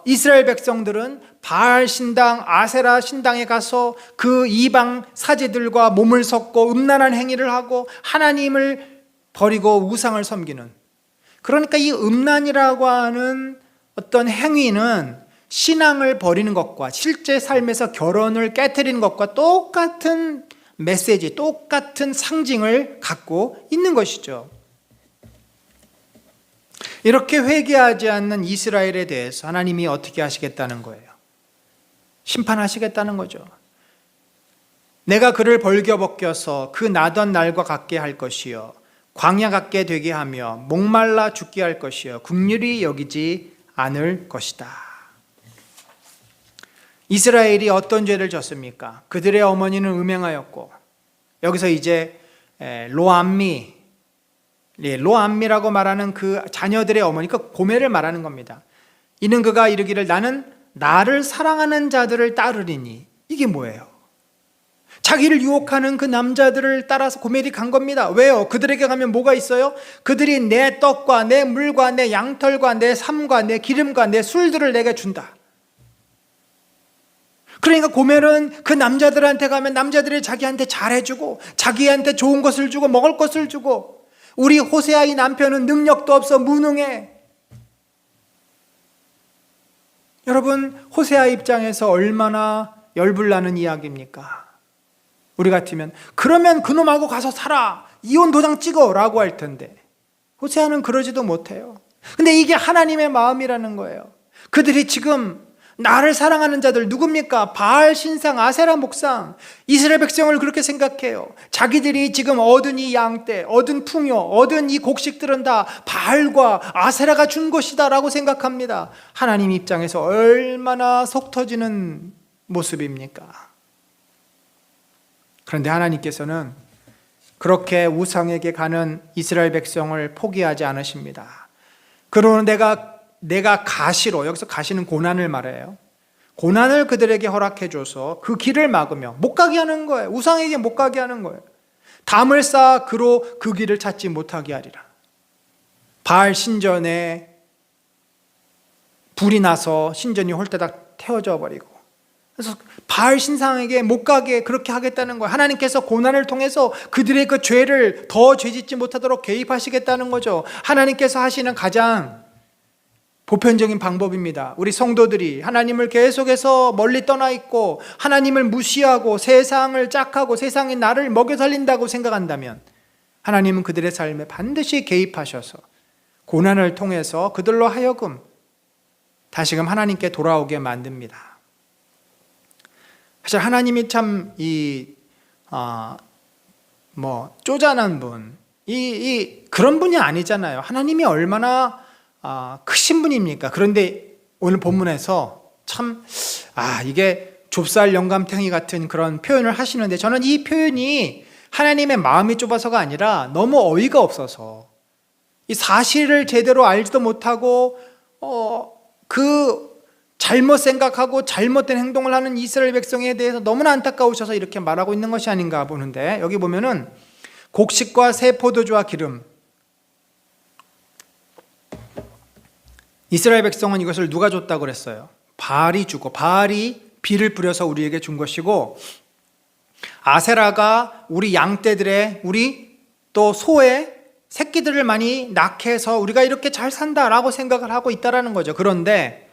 이스라엘 백성들은 바알 신당, 아세라 신당에 가서 그 이방 사제들과 몸을 섞고 음란한 행위를 하고 하나님을 버리고 우상을 섬기는, 그러니까 이 음란이라고 하는 어떤 행위는 신앙을 버리는 것과 실제 삶에서 결혼을 깨트리는 것과 똑같은 메시지, 똑같은 상징을 갖고 있는 것이죠. 이렇게 회개하지 않는 이스라엘에 대해서 하나님이 어떻게 하시겠다는 거예요? 심판하시겠다는 거죠. 내가 그를 벌겨벗겨서 그 나던 날과 같게 할 것이요, 광야 같게 되게 하며 목말라 죽게 할 것이요, 긍휼히 여기지 않을 것이다. 이스라엘이 어떤 죄를 졌습니까? 그들의 어머니는 음행하였고, 여기서 이제 로암미라고 말하는 그 자녀들의 어머니, 그 고멜을 말하는 겁니다. 이는 그가 이르기를 나는 나를 사랑하는 자들을 따르리니. 이게 뭐예요? 자기를 유혹하는 그 남자들을 따라서 고멜이 간 겁니다. 왜요? 그들에게 가면 뭐가 있어요? 그들이 내 떡과 내 물과 내 양털과 내 삶과 내 기름과 내 술들을 내게 준다. 그러니까 고멜은 그 남자들한테 가면 남자들이 자기한테 잘해주고 자기한테 좋은 것을 주고 먹을 것을 주고, 우리 호세아 이 남편은 능력도 없어 무능해. 여러분, 호세아 입장에서 얼마나 열불나는 이야기입니까? 우리 같으면 그러면 그놈하고 가서 살아, 이혼 도장 찍어 라고 할 텐데, 호세아는 그러지도 못해요. 근데 이게 하나님의 마음이라는 거예요. 그들이 지금 나를 사랑하는 자들 누굽니까? 바알 신상, 아세라 목상, 이스라엘 백성을 그렇게 생각해요. 자기들이 지금 얻은 이 양떼, 얻은 풍요, 얻은 이 곡식들은 다 바알과 아세라가 준 것이다 라고 생각합니다. 하나님 입장에서 얼마나 속 터지는 모습입니까? 그런데 하나님께서는 그렇게 우상에게 가는 이스라엘 백성을 포기하지 않으십니다. 그러는 내가 가시로, 여기서 가시는 고난을 말해요. 고난을 그들에게 허락해줘서 그 길을 막으며 못 가게 하는 거예요. 우상에게 못 가게 하는 거예요. 담을 쌓아 그로 그 길을 찾지 못하게 하리라. 바알 신전에 불이 나서 신전이 홀대닥 태워져 버리고, 그래서 바알 신상에게 못 가게 그렇게 하겠다는 거예요. 하나님께서 고난을 통해서 그들의 그 죄를 더 죄짓지 못하도록 개입하시겠다는 거죠. 하나님께서 하시는 가장 보편적인 방법입니다. 우리 성도들이 하나님을 계속해서 멀리 떠나 있고 하나님을 무시하고 세상을 짝하고 세상이 나를 먹여 살린다고 생각한다면, 하나님은 그들의 삶에 반드시 개입하셔서 고난을 통해서 그들로 하여금 다시금 하나님께 돌아오게 만듭니다. 사실 하나님이 참 쪼잔한 분, 그런 분이 아니잖아요. 하나님이 얼마나 크신 분입니까? 그런데 오늘 본문에서 참 이게 좁쌀 영감탱이 같은 그런 표현을 하시는데, 저는 이 표현이 하나님의 마음이 좁아서가 아니라 너무 어이가 없어서, 이 사실을 제대로 알지도 못하고 그 잘못 생각하고 잘못된 행동을 하는 이스라엘 백성에 대해서 너무나 안타까우셔서 이렇게 말하고 있는 것이 아닌가 보는데, 여기 보면은 곡식과 새 포도주와 기름, 이스라엘 백성은 이것을 누가 줬다고 그랬어요? 바알이 주고, 바알이 비를 뿌려서 우리에게 준 것이고, 아세라가 우리 양떼들의, 우리 또 소의 새끼들을 많이 낳게 해서 우리가 이렇게 잘 산다라고 생각을 하고 있다라는 거죠. 그런데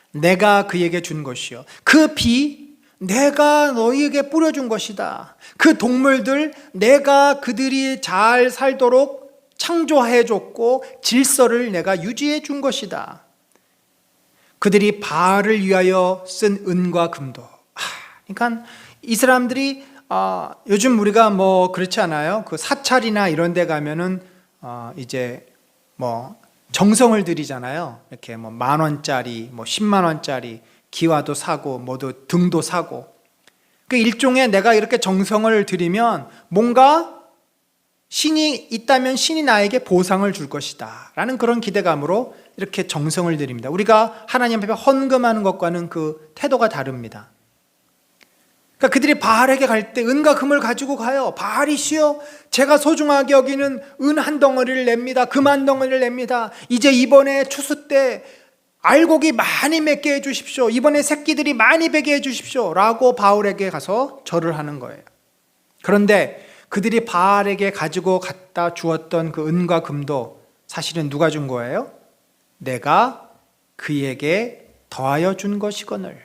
내가 그에게 준 것이요, 그 비 내가 너희에게 뿌려준 것이다. 그 동물들 내가 그들이 잘 살도록 창조해 줬고 질서를 내가 유지해 준 것이다. 그들이 바알을 위하여 쓴 은과 금도. 그러니까 이 사람들이 요즘 우리가 그렇지 않아요? 그 사찰이나 이런 데 가면은 이제 정성을 들이잖아요. 이렇게 10,000원짜리, 100,000원짜리 기와도 사고 모두 등도 사고. 그 일종의 내가 이렇게 정성을 들이면 뭔가 신이 있다면 신이 나에게 보상을 줄 것이다 라는 그런 기대감으로 이렇게 정성을 들입니다. 우리가 하나님 앞에 헌금하는 것과는 그 태도가 다릅니다. 그러니까 그들이 바알에게 갈 때 은과 금을 가지고 가요. 바알이시여, 제가 소중하게 여기는 은 한 덩어리를 냅니다. 금 한 덩어리를 냅니다. 이제 이번에 추수 때 알곡이 많이 맺게 해주십시오. 이번에 새끼들이 많이 배게 해주십시오 라고 바알에게 가서 절을 하는 거예요. 그런데 그들이 바알에게 가지고 갖다 주었던 그 은과 금도 사실은 누가 준 거예요? 내가 그에게 더하여 준 것이거늘.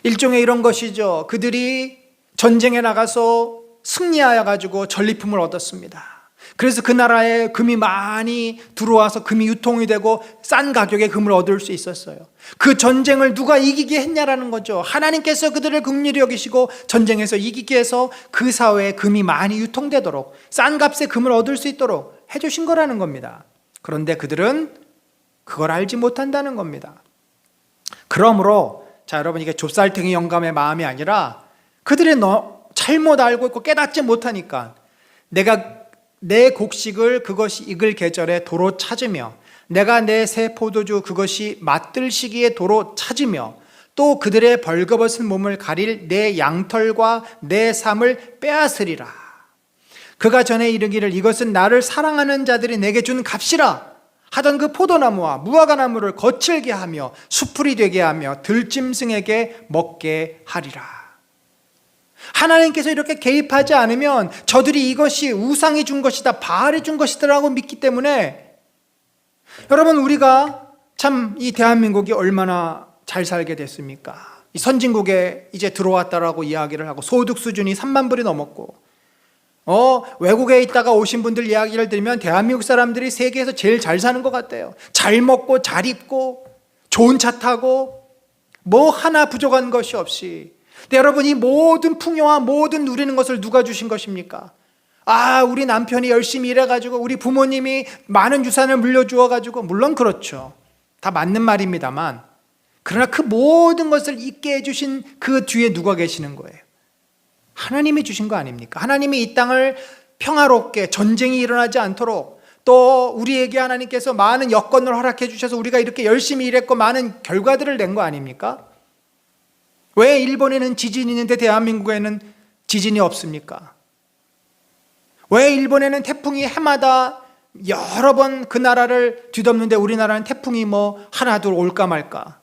일종의 이런 것이죠. 그들이 전쟁에 나가서 승리하여 가지고 전리품을 얻었습니다. 그래서 그 나라에 금이 많이 들어와서 금이 유통이 되고 싼 가격에 금을 얻을 수 있었어요. 그 전쟁을 누가 이기게 했냐라는 거죠. 하나님께서 그들을 긍휼히 여기시고 전쟁에서 이기게 해서 그 사회에 금이 많이 유통되도록 싼 값에 금을 얻을 수 있도록 해주신 거라는 겁니다. 그런데 그들은 그걸 알지 못한다는 겁니다. 그러므로 자, 여러분, 이게 좁쌀탱이 영감의 마음이 아니라 그들의 잘못 알고 있고 깨닫지 못하니까 내가 내 곡식을 그것이 익을 계절에 도로 찾으며 내가 내 새 포도주 그것이 맛들 시기에 도로 찾으며 또 그들의 벌거벗은 몸을 가릴 내 양털과 내 삶을 빼앗으리라. 그가 전에 이르기를 이것은 나를 사랑하는 자들이 내게 준 값이라 하던 그 포도나무와 무화과나무를 거칠게 하며 수풀이 되게 하며 들짐승에게 먹게 하리라. 하나님께서 이렇게 개입하지 않으면 저들이 이것이 우상이 준 것이다, 바알이 준 것이다라고 믿기 때문에 여러분, 우리가 참 이 대한민국이 얼마나 잘 살게 됐습니까? 이 선진국에 이제 들어왔다라고 이야기를 하고 소득 수준이 3만 불이 넘었고 외국에 있다가 오신 분들 이야기를 들으면 대한민국 사람들이 세계에서 제일 잘 사는 것 같대요. 잘 먹고 잘 입고 좋은 차 타고 뭐 하나 부족한 것이 없이. 근데 여러분, 이 모든 풍요와 모든 누리는 것을 누가 주신 것입니까? 우리 남편이 열심히 일해가지고 우리 부모님이 많은 유산을 물려주어가지고, 물론 그렇죠. 다 맞는 말입니다만, 그러나 그 모든 것을 있게 해주신 그 뒤에 누가 계시는 거예요? 하나님이 주신 거 아닙니까? 하나님이 이 땅을 평화롭게 전쟁이 일어나지 않도록 또 우리에게 하나님께서 많은 여건을 허락해 주셔서 우리가 이렇게 열심히 일했고 많은 결과들을 낸 거 아닙니까? 왜 일본에는 지진이 있는데 대한민국에는 지진이 없습니까? 왜 일본에는 태풍이 해마다 여러 번 그 나라를 뒤덮는데 우리나라는 태풍이 뭐 하나 둘 올까 말까?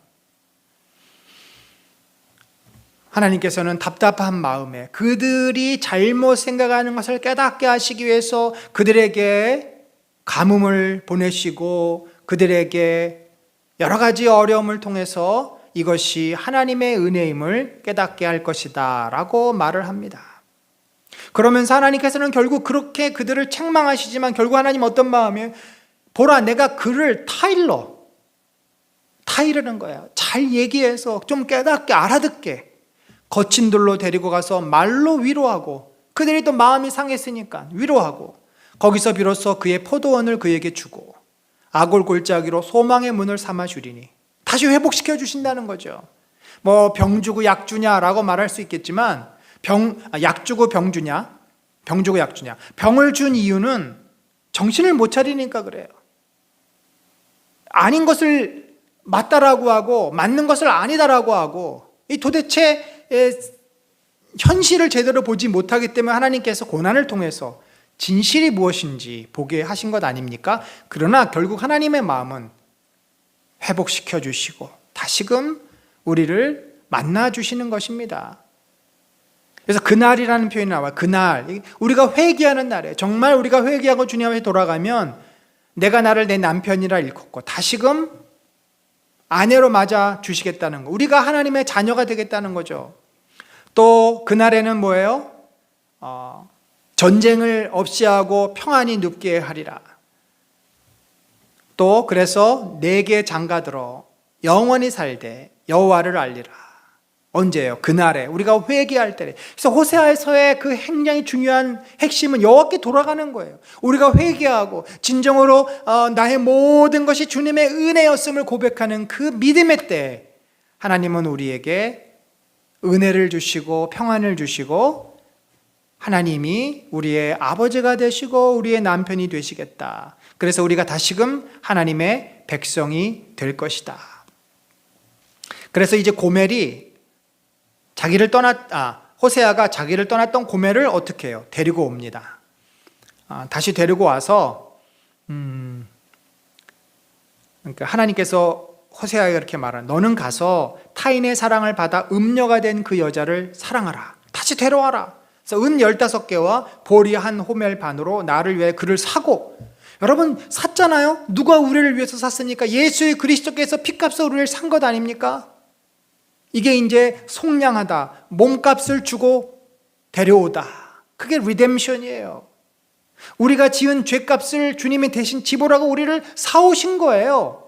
하나님께서는 답답한 마음에 그들이 잘못 생각하는 것을 깨닫게 하시기 위해서 그들에게 가뭄을 보내시고 그들에게 여러 가지 어려움을 통해서 이것이 하나님의 은혜임을 깨닫게 할 것이다 라고 말을 합니다. 그러면서 하나님께서는 결국 그렇게 그들을 책망하시지만 결국 하나님 어떤 마음이에요? 보라, 내가 그를 타이르는 거야. 잘 얘기해서 좀 깨닫게 알아듣게 거친 돌로 데리고 가서 말로 위로하고 그들이 또 마음이 상했으니까 위로하고 거기서 비로소 그의 포도원을 그에게 주고 아골 골짜기로 소망의 문을 삼아 주리니 다시 회복시켜 주신다는 거죠. 뭐 병 주고 약 주냐라고 말할 수 있겠지만 약 주고 병 주냐? 병 주고 약 주냐? 병을 준 이유는 정신을 못 차리니까 그래요. 아닌 것을 맞다라고 하고 맞는 것을 아니다라고 하고 이 도대체 현실을 제대로 보지 못하기 때문에 하나님께서 고난을 통해서 진실이 무엇인지 보게 하신 것 아닙니까? 그러나 결국 하나님의 마음은 회복시켜 주시고 다시금 우리를 만나 주시는 것입니다. 그래서 그날이라는 표현이 나와요. 그날, 우리가 회개하는 날에 정말 우리가 회개하고 주님 앞에 돌아가면 내가 나를 내 남편이라 일컫고 다시금 아내로 맞아 주시겠다는 거, 우리가 하나님의 자녀가 되겠다는 거죠. 또 그날에는 뭐예요? 전쟁을 없이 하고 평안히 눕게 하리라. 또 그래서 내게 장가들어 영원히 살되 여호와를 알리라. 언제예요? 그날에 우리가 회개할 때래. 그래서 호세아서의 그 굉장히 중요한 핵심은 여호와께 돌아가는 거예요. 우리가 회개하고 진정으로 나의 모든 것이 주님의 은혜였음을 고백하는 그 믿음의 때 하나님은 우리에게 은혜를 주시고 평안을 주시고 하나님이 우리의 아버지가 되시고 우리의 남편이 되시겠다. 그래서 우리가 다시금 하나님의 백성이 될 것이다. 그래서 이제 고멜이 호세아가 자기를 떠났던 고멜을 어떻게 해요? 데리고 옵니다. 다시 데리고 와서 그러니까 하나님께서 호세아에게 이렇게 말하는, 너는 가서 타인의 사랑을 받아 음녀가 된 그 여자를 사랑하라. 다시 데려와라. 그래서 은 15개와 보리 한 호멜 반으로 나를 위해 그를 사고, 여러분 샀잖아요. 누가 우리를 위해서 샀습니까? 예수의 그리스도께서 피값으로 우리를 산 것 아닙니까? 이게 이제 속량하다, 몸값을 주고 데려오다. 그게 리뎀션이에요. 우리가 지은 죄값을 주님이 대신 지불하고 우리를 사오신 거예요.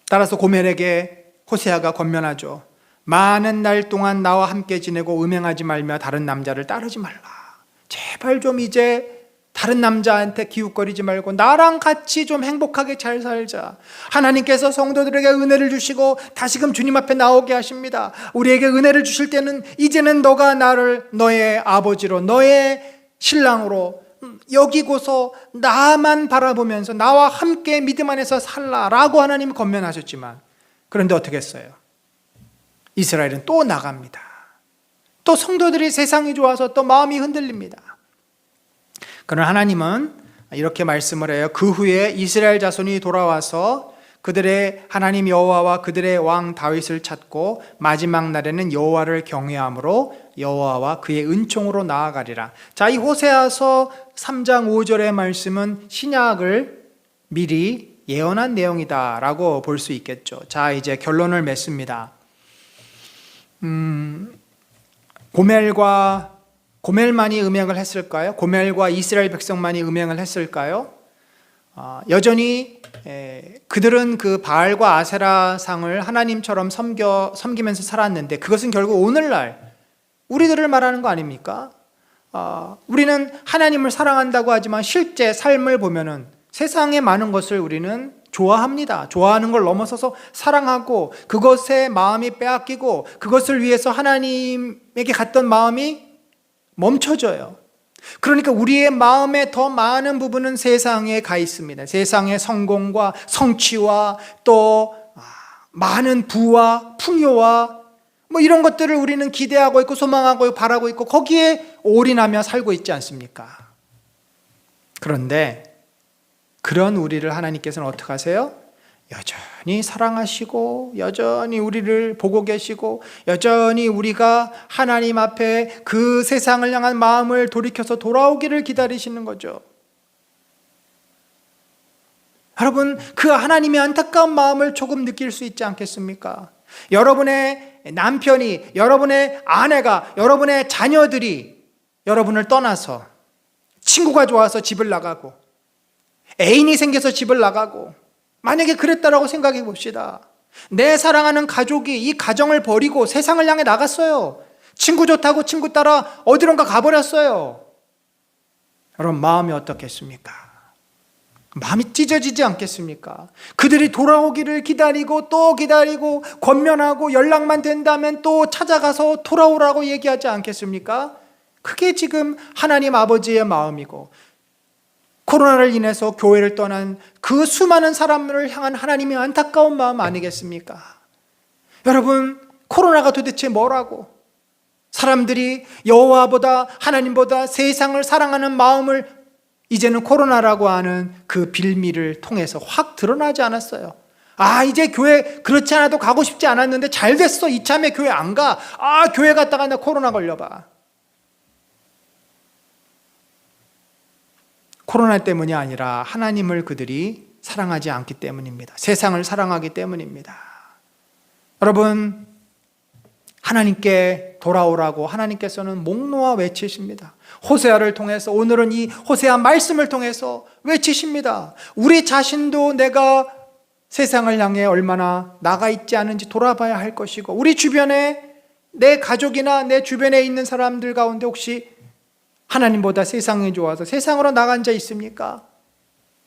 따라서 고멜에게 호세아가 권면하죠. 많은 날 동안 나와 함께 지내고 음행하지 말며 다른 남자를 따르지 말라. 제발 좀 이제 다른 남자한테 기웃거리지 말고 나랑 같이 좀 행복하게 잘 살자. 하나님께서 성도들에게 은혜를 주시고 다시금 주님 앞에 나오게 하십니다. 우리에게 은혜를 주실 때는 이제는 너가 나를 너의 아버지로, 너의 신랑으로 여기고서 나만 바라보면서 나와 함께 믿음 안에서 살라라고 하나님이 권면하셨지만, 그런데 어떻게 했어요? 이스라엘은 또 나갑니다. 또 성도들이 세상이 좋아서 또 마음이 흔들립니다. 그러나 하나님은 이렇게 말씀을 해요. 그 후에 이스라엘 자손이 돌아와서 그들의 하나님 여호와와 그들의 왕 다윗을 찾고 마지막 날에는 여호와를 경외함으로 여호와와 그의 은총으로 나아가리라. 자, 이 호세아서 3장 5절의 말씀은 신약을 미리 예언한 내용이다라고 볼 수 있겠죠. 자, 이제 결론을 맺습니다. 고멜만이 음행을 했을까요? 고멜과 이스라엘 백성만이 음행을 했을까요? 여전히 그들은 그 바알과 아세라 상을 하나님처럼 섬기면서 살았는데, 그것은 결국 오늘날 우리들을 말하는 거 아닙니까? 우리는 하나님을 사랑한다고 하지만 실제 삶을 보면은 세상의 많은 것을 우리는 좋아합니다. 좋아하는 걸 넘어서서 사랑하고 그것에 마음이 빼앗기고 그것을 위해서 하나님에게 갔던 마음이 멈춰져요. 그러니까 우리의 마음에 더 많은 부분은 세상에 가 있습니다. 세상의 성공과 성취와 또 많은 부와 풍요와 뭐 이런 것들을 우리는 기대하고 있고 소망하고 바라고 있고 거기에 올인하며 살고 있지 않습니까? 그런데 그런 우리를 하나님께서는 어떻게 하세요? 여전히 사랑하시고 여전히 우리를 보고 계시고 여전히 우리가 하나님 앞에 그 세상을 향한 마음을 돌이켜서 돌아오기를 기다리시는 거죠. 여러분, 그 하나님의 안타까운 마음을 조금 느낄 수 있지 않겠습니까? 여러분의 남편이, 여러분의 아내가, 여러분의 자녀들이 여러분을 떠나서 친구가 좋아서 집을 나가고 애인이 생겨서 집을 나가고, 만약에 그랬다라고 생각해 봅시다. 내 사랑하는 가족이 이 가정을 버리고 세상을 향해 나갔어요. 친구 좋다고 친구 따라 어디론가 가버렸어요. 여러분, 마음이 어떻겠습니까? 마음이 찢어지지 않겠습니까? 그들이 돌아오기를 기다리고 또 기다리고 권면하고 연락만 된다면 또 찾아가서 돌아오라고 얘기하지 않겠습니까? 그게 지금 하나님 아버지의 마음이고, 코로나를 인해서 교회를 떠난 그 수많은 사람들을 향한 하나님의 안타까운 마음 아니겠습니까? 여러분, 코로나가 도대체 뭐라고? 사람들이 여호와보다 하나님보다 세상을 사랑하는 마음을 이제는 코로나라고 하는 그 빌미를 통해서 확 드러나지 않았어요. 이제 교회 그렇지 않아도 가고 싶지 않았는데 잘 됐어. 이참에 교회 안 가. 교회 갔다가 나 코로나 걸려봐. 코로나 때문이 아니라 하나님을 그들이 사랑하지 않기 때문입니다. 세상을 사랑하기 때문입니다. 여러분, 하나님께 돌아오라고 하나님께서는 목 놓아 외치십니다. 호세아를 통해서, 오늘은 이 호세아 말씀을 통해서 외치십니다. 우리 자신도 내가 세상을 향해 얼마나 나가 있지 않은지 돌아봐야 할 것이고, 우리 주변에 내 가족이나 내 주변에 있는 사람들 가운데 혹시 하나님보다 세상이 좋아서 세상으로 나간 자 있습니까?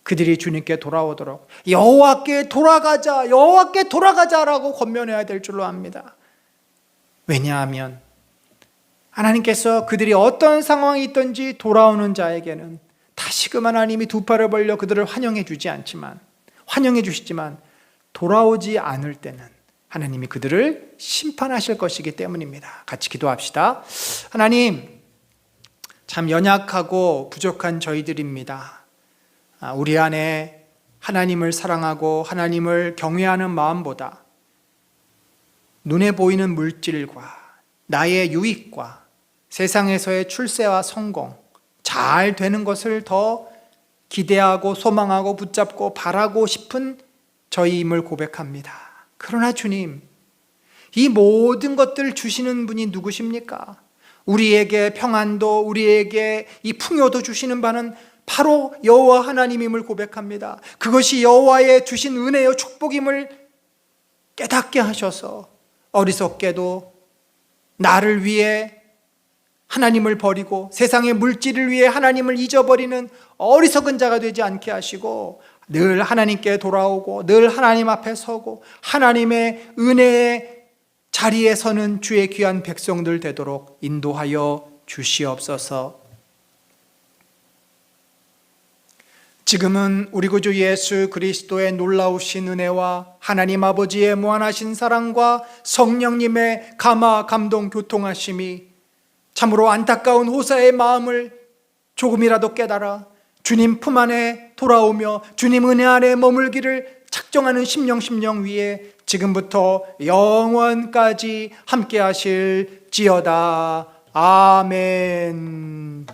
그들이 주님께 돌아오도록 여호와께 돌아가자라고 권면해야 될 줄로 압니다. 왜냐하면 하나님께서 그들이 어떤 상황이 있든지 돌아오는 자에게는 다시금 하나님이 두 팔을 벌려 그들을 환영해 주시지만 돌아오지 않을 때는 하나님이 그들을 심판하실 것이기 때문입니다. 같이 기도합시다. 하나님, 참 연약하고 부족한 저희들입니다. 우리 안에 하나님을 사랑하고 하나님을 경외하는 마음보다 눈에 보이는 물질과 나의 유익과 세상에서의 출세와 성공, 잘 되는 것을 더 기대하고 소망하고 붙잡고 바라고 싶은 저희임을 고백합니다. 그러나 주님, 이 모든 것들을 주시는 분이 누구십니까? 우리에게 평안도, 우리에게 이 풍요도 주시는 바는 바로 여호와 하나님임을 고백합니다. 그것이 여호와의 주신 은혜요 축복임을 깨닫게 하셔서 어리석게도 나를 위해 하나님을 버리고 세상의 물질을 위해 하나님을 잊어버리는 어리석은 자가 되지 않게 하시고 늘 하나님께 돌아오고 늘 하나님 앞에 서고 하나님의 은혜의 자리에 서는 주의 귀한 백성들 되도록 인도하여 주시옵소서. 지금은 우리 구주 예수 그리스도의 놀라우신 은혜와 하나님 아버지의 무한하신 사랑과 성령님의 감화 감동 교통하심이 참으로 안타까운 호사의 마음을 조금이라도 깨달아 주님 품 안에 돌아오며 주님 은혜 안에 머물기를 작정하는 심령 위에 지금부터 영원까지 함께 하실지어다. 아멘.